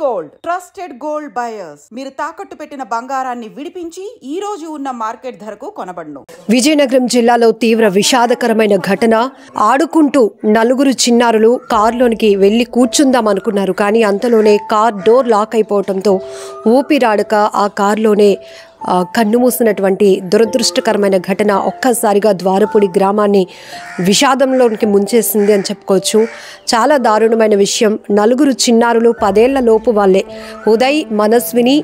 Gold trusted gold buyers మీరు తాకట్టు పెట్టిన బంగారాన్ని విడిపించి ఈ రోజు ఉన్న మార్కెట్ ధరకు కొనబడును. విజయనగరం జిల్లాలో తీవ్ర విషాదకరమైన ఘటన. ఆడుకుంటూ నలుగురు చిన్నారులు కారులోనికి వెళ్లి కూర్చుందాం అనుకున్నారు. కానీ అంతలోనే కార్ డోర్ లాక్ అయిపోవడంతో ఊపిరాడక ఆ కారులోనే కన్నుమూసినటువంటి దురదృష్టకరమైన ఘటన ఒక్కసారిగా ద్వారపూడి గ్రామాన్ని విషాదంలోనికి ముంచేసింది అని చెప్పుకోవచ్చు. చాలా దారుణమైన విషయం. నలుగురు చిన్నారులు 10 ఏళ్ల లోపు వాళ్ళే. ఉదయ్, మనస్విని,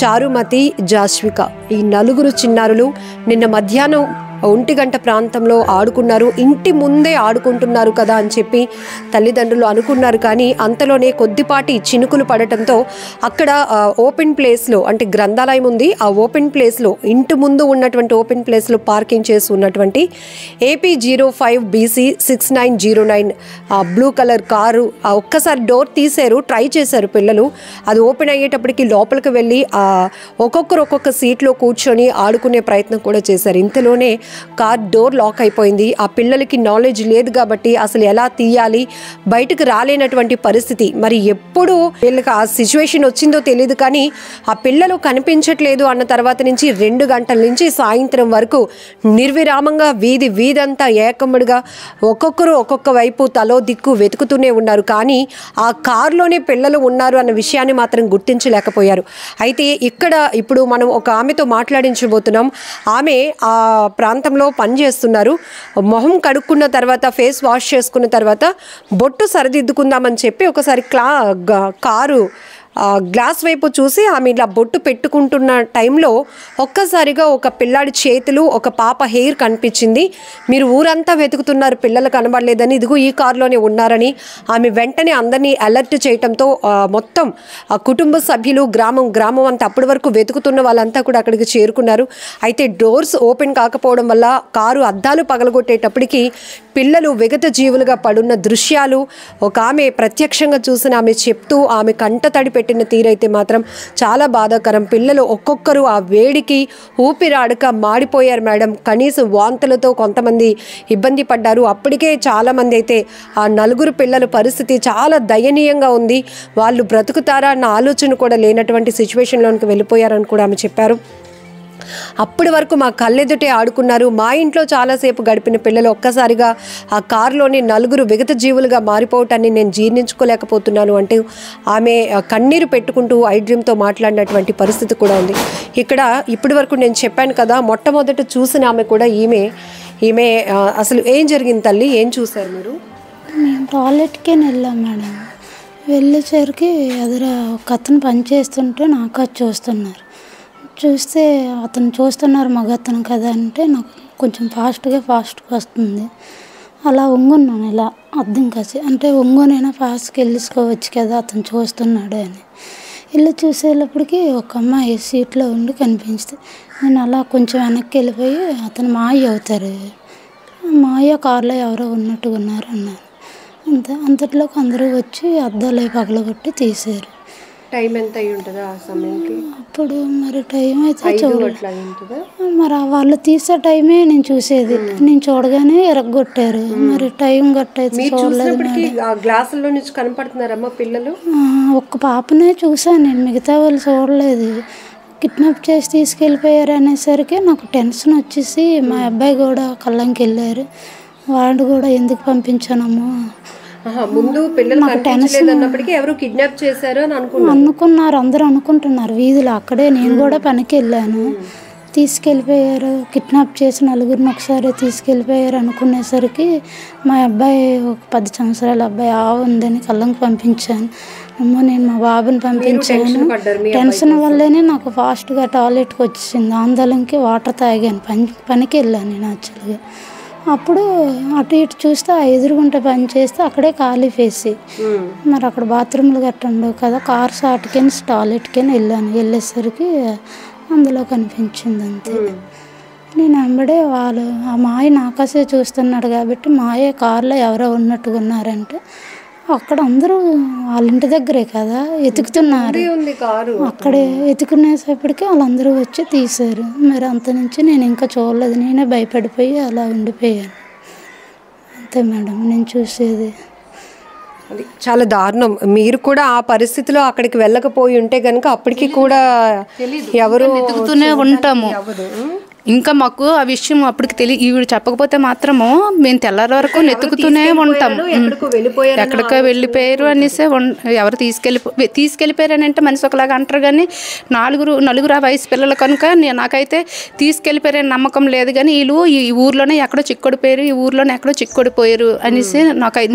చారుమతి, జాస్విక. ఈ నలుగురు చిన్నారులు నిన్న మధ్యాహ్నం 1 గంట ప్రాంతంలో ఆడుకున్నారు. ఇంటి ముందే ఆడుకుంటున్నారు కదా అని చెప్పి తల్లిదండ్రులు అనుకున్నారు. కానీ అంతలోనే కొద్దిపాటి చినుకులు పడటంతో అక్కడ ఓపెన్ ప్లేస్లో, అంటే గ్రంథాలయం ఉంది, ఆ ఓపెన్ ప్లేస్లో ఇంటి ముందు ఉన్నటువంటి ఓపెన్ ప్లేస్లో పార్కింగ్ చేసి ఉన్నటువంటి AP05BC 6909 బ్లూ కలర్ కారు ఒక్కసారి డోర్ తీశారు. ట్రై చేశారు పిల్లలు. అది ఓపెన్ అయ్యేటప్పటికి లోపలికి వెళ్ళి ఒక్కొక్క సీట్లో కూర్చొని ఆడుకునే ప్రయత్నం కూడా చేశారు. ఇంతలోనే కార్ డోర్ లాక్ అయిపోయింది. ఆ పిల్లలకి నాలెడ్జ్ లేదు కాబట్టి అసలు ఎలా తీయాలి, బయటకు రాలేనటువంటి పరిస్థితి. మరి ఎప్పుడు వీళ్ళకి ఆ సిచ్యువేషన్ వచ్చిందో తెలియదు. కానీ ఆ పిల్లలు కనిపించట్లేదు అన్న తర్వాత నుంచి 2 గంటల నుంచి సాయంత్రం వరకు నిర్విరామంగా వీధంతా ఏకమ్మడిగా ఒక్కొక్కరు ఒక్కొక్క వైపు తలో దిక్కు వెతుకుతూనే ఉన్నారు. కానీ ఆ కారులోనే పిల్లలు ఉన్నారు అన్న విషయాన్ని మాత్రం గుర్తించలేకపోయారు. అయితే ఇక్కడ ఇప్పుడు మనం ఒక ఆమెతో మాట్లాడించబోతున్నాం. ఆమె ఆ ప్రాంతంలో పనిచేస్తున్నారు. మొహం కడుక్కున్న తర్వాత, ఫేస్ వాష్ చేసుకున్న తర్వాత బొట్టు సరిదిద్దుకుందామని చెప్పి ఒకసారి కారు గ్లాస్ వైపు చూసి ఆమె ఇలా బొట్టు పెట్టుకుంటున్న టైంలో ఒక్కసారిగా ఒక పిల్లాడి చేతులు, ఒక పాప హెయిర్ కనిపించింది. మీరు ఊరంతా వెతుకుతున్నారు, పిల్లలు కనబడలేదని, ఇదిగో ఈ కారులోనే ఉన్నారని ఆమె వెంటనే అందరినీ అలర్ట్ చేయడంతో మొత్తం కుటుంబ సభ్యులు, గ్రామం అంతా అప్పటి వరకు వెతుకుతున్న వాళ్ళంతా కూడా అక్కడికి చేరుకున్నారు. అయితే డోర్స్ ఓపెన్ కాకపోవడం వల్ల కారు అద్దాలు పగలగొట్టేటప్పటికి పిల్లలు విగత జీవులుగా పడున్న దృశ్యాలు ఒక ఆమె ప్రత్యక్షంగా చూసిన ఆమె చెప్తూ, ఆమె కంట తడి పెట్టిన తీరైతే మాత్రం చాలా బాధాకరం. పిల్లలు ఒక్కొక్కరు ఆ వేడికి ఊపిరాడక మాడిపోయారు మేడం. కనీసం వాంతులతో కొంతమంది ఇబ్బంది పడ్డారు. అప్పటికే చాలామంది అయితే ఆ నలుగురు పిల్లల పరిస్థితి చాలా దయనీయంగా ఉంది. వాళ్ళు బ్రతుకుతారా అన్న ఆలోచన కూడా లేనటువంటి సిచ్యువేషన్లోనికి వెళ్ళిపోయారని కూడా ఆమె చెప్పారు. అప్పటి వరకు మా కళ్ళెదుటే ఆడుకున్నారు. మా ఇంట్లో చాలాసేపు గడిపిన పిల్లలు ఒక్కసారిగా ఆ కారులోని నలుగురు విగత జీవులుగా మారిపోవటాన్ని నేను జీర్ణించుకోలేకపోతున్నాను అంటూ ఆమె కన్నీరు పెట్టుకుంటూ ఐడ్రీమ్తో మాట్లాడినటువంటి పరిస్థితి కూడా ఉంది. ఇక్కడ ఇప్పటి వరకు నేను చెప్పాను కదా, మొట్టమొదట చూసిన ఆమె కూడా ఈమె అసలు ఏం జరిగింది తల్లి, ఏం చూశారు మీరు? మేము టాయిలెట్కే వెళ్ళాం మేడం. వెళ్ళేసరికి ఎదుర ఒక అతను పని చేస్తుంటే నాకు అది చూస్తే అతను చూస్తున్నారు, మగ అతను కదా అంటే నాకు కొంచెం ఫాస్ట్గా వస్తుంది. అలా ఒంగున్నాను, ఇలా అర్థం కాసి, అంటే ఒంగునైనా ఫాస్ట్గా వెళ్ళిసుకోవచ్చు కదా అతను చూస్తున్నాడు అని. ఇల్లు చూసేటప్పటికి ఒక అమ్మాయి సీట్లో ఉండి కనిపించింది. నేను అలా కొంచెం వెనక్కి వెళ్ళిపోయి, అతను మాయ అవుతారు, మాయ కారులో ఎవరో ఉన్నట్టుగా ఉన్నారు అన్నారు. అంతట్లోకి అందరూ వచ్చి అద్దాలు పగలగొట్టి తీశారు. టైం ఎంత అయి ఉంటుంది ఆ సమయంకి? అప్పుడు మరి టైం అయితే మరి వాళ్ళు తీసే టైమే నేను చూసేది. నేను చూడగానే ఎరగొట్టారు. మరి టైం గట్టయితే చూడలేదు. గ్లాసుల్లో నుంచి కనపడుతున్నారమ్మా పిల్లలు? ఒక్క పాపనే చూసాను నేను, మిగతా వాళ్ళు చూడలేదు. కిడ్నాప్ చేసి తీసుకెళ్ళిపోయారు అనేసరికి నాకు టెన్షన్ వచ్చేసి మా అబ్బాయి కూడా కళ్ళంకి వెళ్ళారు. వాడు కూడా ఎందుకు పంపించానమ్మో, ముందు పిల్లలు కనిపించలేదన్నప్పటికీ ఎవరు కిడ్నాప్ చేశారు అని అనుకున్నారు, అందరూ అనుకుంటున్నారు వీధిలో. అక్కడే నేను కూడా పనికి వెళ్ళాను. తీసుకెళ్ళిపోయారు, కిడ్నాప్ చేసి నలుగురిని ఒకసారి తీసుకెళ్ళిపోయారు అనుకునేసరికి మా అబ్బాయి, ఒక 10 సంవత్సరాల అబ్బాయి ఉందని కళ్ళంకి పంపించాను. అమ్మ నేను మా బాబుని పంపించాను. టెన్షన్ వల్లేనే నాకు ఫాస్ట్గా టాయిలెట్కి వచ్చేసింది. ఆందోళనకి వాటర్ తాగాను. పనికి వెళ్ళాను నేను యాక్చువల్గా. అప్పుడు అటు ఇటు చూస్తే ఆ ఎదురుగుంట పని చేస్తే అక్కడే ఖాళీ ఫేసి, మరి అక్కడ బాత్రూమ్లు గట్ట ఉండవు కదా, కార్ షాట్కని టాయిలెట్కని వెళ్ళేసరికి అందులో కనిపించింది అంతే. నేను వెంబడే ఆ మాయ నాకాసే చూస్తున్నాడు కాబట్టి మాయ కారులో ఎవరో ఉన్నట్టుగా ఉన్నారంటే అక్కడ అందరూ వాళ్ళ ఇంటి దగ్గరే కదా ఎతుకుతున్నారు. అక్కడే ఎతుకునేసేపటికి వాళ్ళందరూ వచ్చి తీశారు. మరి అంత నుంచి నేను ఇంకా చూడలేదు. నేనే భయపడిపోయి అలా ఉండిపోయాను అంతే మేడం నేను చూసేది. అది చాలా దారుణం. మీరు కూడా ఆ పరిస్థితిలో అక్కడికి వెళ్ళకపోయి ఉంటే కనుక అప్పటికి కూడా ఎవరు వెతుకుతూనే ఉంటాము. ఇంకా మాకు ఆ విషయం అప్పటికి ఈవిడ చెప్పకపోతే మాత్రము మేము తెల్లారి వరకు వెతుకుతూనే ఉంటాము. ఎక్కడికో వెళ్ళిపోయారు అనేసి ఎవరు తీసుకెళ్ళిపోయారు అని అంటే మనిషి ఒకలాగా అంటారు, కానీ నలుగురు ఆ వయసు పిల్లలు కనుక నాకైతే తీసుకెళ్ళిపోయారని నమ్మకం లేదు. కానీ వీళ్ళు ఈ ఊర్లోనే ఎక్కడో చిక్కుడిపోయారు, ఈ ఊర్లోనే ఎక్కడో చిక్కుడిపోయారు అనేసి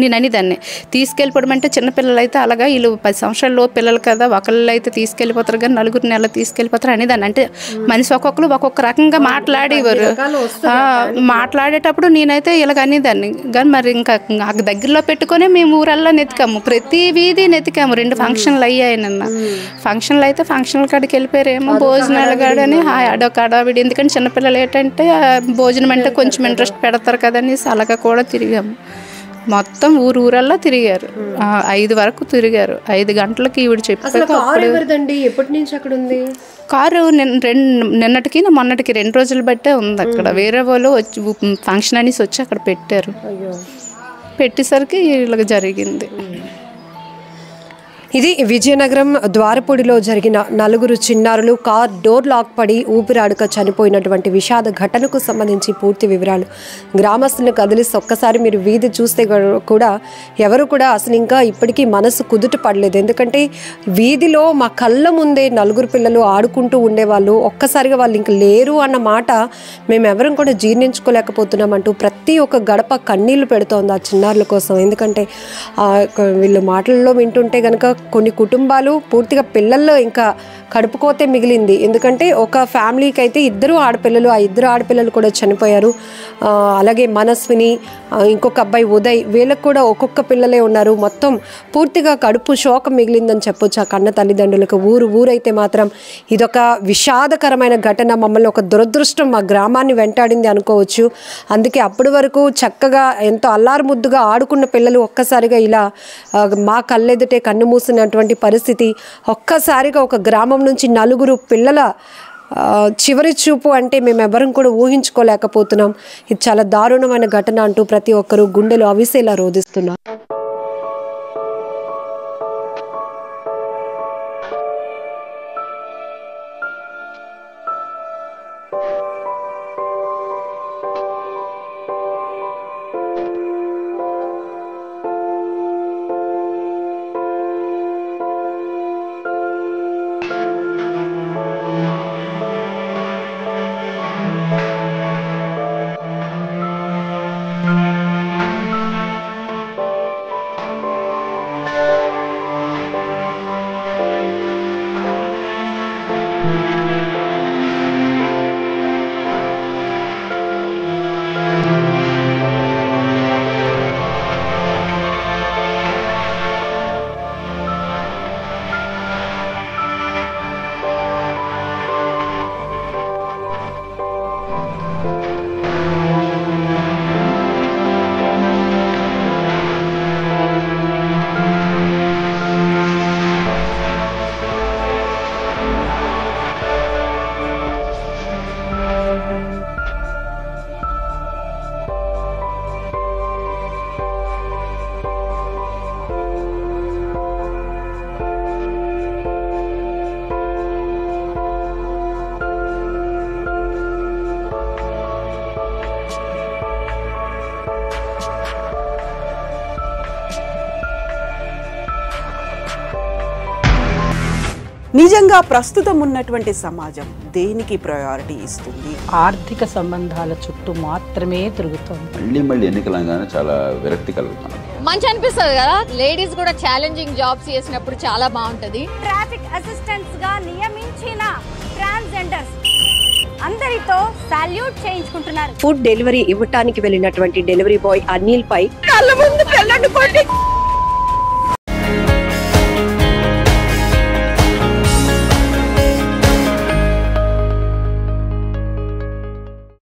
నేను అనేదాన్ని. తీసుకెళ్ళిపోవడం అంటే చిన్నపిల్లలు అయితే అలాగా, వీళ్ళు 10 సంవత్సరాల పిల్లలు కదా, ఒకళ్ళు అయితే తీసుకెళ్ళిపోతారు కానీ నలుగురిని ఎలా తీసుకెళ్ళిపోతారు అనేదాన్ని. అంటే మనిషి ఒక్కొక్కరు ఒక్కొక్క రకంగా మాట్లాడేవారు. మాట్లాడేటప్పుడు నేనైతే ఇలాగ అనేదాన్ని. కానీ మరి ఇంకా నాకు దగ్గరలో పెట్టుకునే మేము ఊరల్లా నెతికాము, ప్రతి వీధి నెతికాము. 2 ఫంక్షన్లు అయ్యాయి నిన్న. ఫంక్షన్లు అయితే ఫంక్షన్ల కాడికి వెళ్ళిపోయారేమో, భోజనాలు కాడని అడొక అడావిడి. ఎందుకంటే చిన్నపిల్లలు ఏంటంటే భోజనం అంటే కొంచెం ఇంట్రెస్ట్ పెడతారు కదని అలాగా కూడా తిరిగాము. మొత్తం ఊరల్లా తిరిగారు. 5 వరకు తిరిగారు. 5 గంటలకి ఈవిడ చెప్పారు. ఎప్పటి నుంచి అక్కడ ఉంది కారు? నిన్నటికి మొన్నటికి 2 రోజులు బట్టే ఉంది అక్కడ. వేరే వాళ్ళు వచ్చి ఫంక్షన్ అనేసి వచ్చి అక్కడ పెట్టారు. పెట్టేసరికి ఇలాగ జరిగింది. ఇది విజయనగరం ద్వారపూడిలో జరిగిన 4 చిన్నారులు కార్ డోర్ లాక్ పడి ఊపిరాడక చనిపోయినటువంటి విషాద ఘటనకు సంబంధించి పూర్తి వివరాలు. గ్రామస్తులను కదిలిస్తే ఒక్కసారి మీరు వీధి చూస్తే కూడా ఎవరు కూడా అసలు ఇంకా ఇప్పటికీ మనసు కుదుట పడలేదు. ఎందుకంటే వీధిలో మా కళ్ళ ముందే 4 పిల్లలు ఆడుకుంటూ ఉండేవాళ్ళు. ఒక్కసారిగా వాళ్ళు ఇంక లేరు అన్న మాట మేము ఎవరం కూడా జీర్ణించుకోలేకపోతున్నామంటూ ప్రతి ఒక్క గడప కన్నీళ్లు పెడుతోంది ఆ చిన్నారుల కోసం. ఎందుకంటే వీళ్ళు మాటల్లో వింటుంటే కనుక కొన్ని కుటుంబాలు పూర్తిగా పిల్లల్లో ఇంకా కడుపుకోతే మిగిలింది. ఎందుకంటే ఒక ఫ్యామిలీకి అయితే 2 ఆడపిల్లలు, ఆ 2 ఆడపిల్లలు కూడా చనిపోయారు. అలాగే మనస్విని, ఇంకొక అబ్బాయి ఉదయ్, వీళ్ళకు కూడా ఒక్కొక్క పిల్లలే ఉన్నారు. మొత్తం పూర్తిగా కడుపు శోకం మిగిలిందని చెప్పొచ్చు ఆ కన్న తల్లిదండ్రులకు. ఊరైతే మాత్రం ఇదొక విషాదకరమైన ఘటన. మమ్మల్ని ఒక దురదృష్టం మా గ్రామాన్ని వెంటాడింది అనుకోవచ్చు. అందుకే అప్పటి వరకు చక్కగా ఎంతో అల్లారు ముద్దుగా ఆడుకున్న పిల్లలు ఒక్కసారిగా ఇలా మా కళ్ళెదుటే కన్ను మూసినటువంటి పరిస్థితి. ఒక్కసారిగా ఒక గ్రామం నుంచి 4 పిల్లల చివరి చూపు అంటే మేము ఎవరం కూడా ఊహించుకోలేకపోతున్నాం. ఇది చాలా దారుణమైన ఘటన అంటూ ప్రతి ఒక్కరూ గుండెలు అవిసేలా రోధిస్తున్నారు. నిజంగా ప్రస్తుతం ఉన్నటువంటి సమాజం దేనికి ప్రయారిటీ ఇస్తుంది? ఆర్థిక సంబంధాల చుట్టూ మాత్రమే తిరుగుతుంది. మళ్ళీ ఎన్నికలంగానే చాలా విరక్తి కలుగుతాం. మంచి అనిపిస్తుంది కదా, లేడీస్ కూడా ఛాలెంజింగ్ జాబ్స్ చేసినప్పుడు చాలా బాగుంటది. ట్రాఫిక్ అసిస్టెంట్స్ గా నియమించిన ట్రాన్స్జెండర్స్ అందరితో సాల్యూట్ చేయించుకుంటున్నారు. ఫుడ్ డెలివరీ ఇవ్వటానికి వెళ్ళినటువంటి డెలివరీ బాయ్ అనిల్ పై కళ్ళ ముందు